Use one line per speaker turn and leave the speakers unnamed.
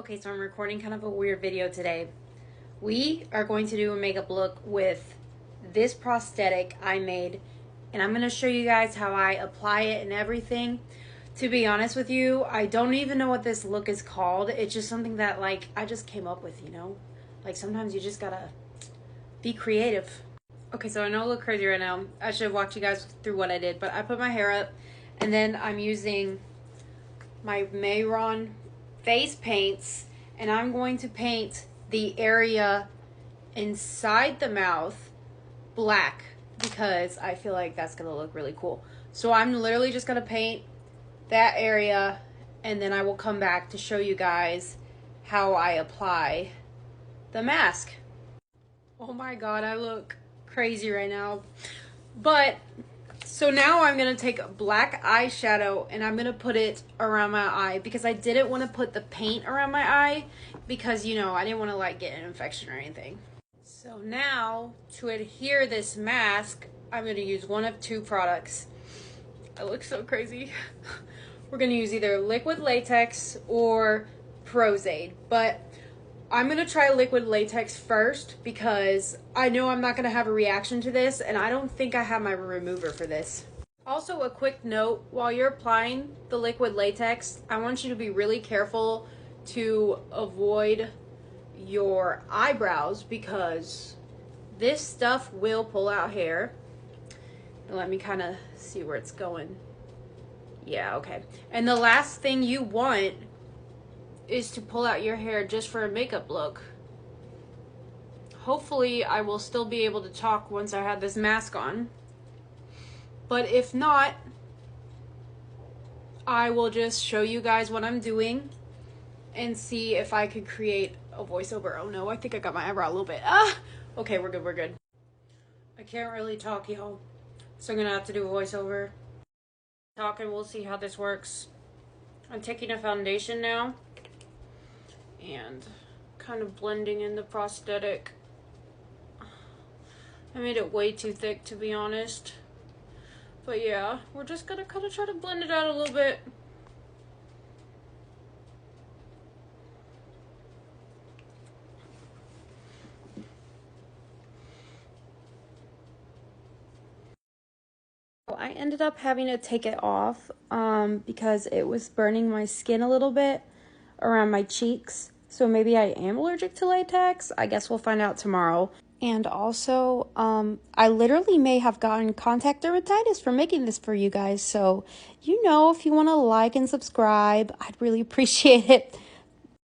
Okay, so I'm recording kind of a weird video today. We are going to do a makeup look with this prosthetic I made, and I'm going to show you guys how I apply it and everything. To be honest with you, I don't even know what this look is called. It's just something that, like, I just came up with, you know? Like, sometimes you just gotta be creative. Okay, so I know I look crazy right now. I should have walked you guys through what I did, but I put my hair up, and then I'm using my Mayron face paints, and I'm going to paint the area inside the mouth black because I feel like that's gonna look really cool. So I'm literally just gonna paint that area, and then I will come back to show you guys how I apply the mask. Oh my god, I look crazy right now. But so now I'm going to take black eyeshadow and I'm going to put it around my eye because I didn't want to put the paint around my eye because, you know, I didn't want to like get an infection or anything. So now to adhere this mask, I'm going to use one of two products. I look so crazy. We're going to use either liquid latex or Prosthetics, but I'm going to try liquid latex first because I know I'm not going to have a reaction to this, and I don't think I have my remover for this. Also, a quick note, while you're applying the liquid latex, I want you to be really careful to avoid your eyebrows because this stuff will pull out hair. And let me kind of see where it's going. Yeah, okay. And the last thing you want is to pull out your hair just for a makeup look. Hopefully I will still be able to talk once I have this mask on. But if not, I will just show you guys what I'm doing and see if I could create a voiceover. Oh no, I think I got my eyebrow a little bit. Okay, we're good, we're good. I can't really talk, y'all, so I'm gonna have to do a voiceover. Talk and we'll see how this works. I'm taking a foundation now and kind of blending in the prosthetic. I made it way too thick, to be honest. But yeah, we're just gonna kind of try to blend it out a little bit. I ended up having to take it off because it was burning my skin a little bit around my cheeks. So maybe I am allergic to latex. I guess we'll find out tomorrow. And also, I literally may have gotten contact dermatitis for making this for you guys. So, you know, if you want to like and subscribe, I'd really appreciate it.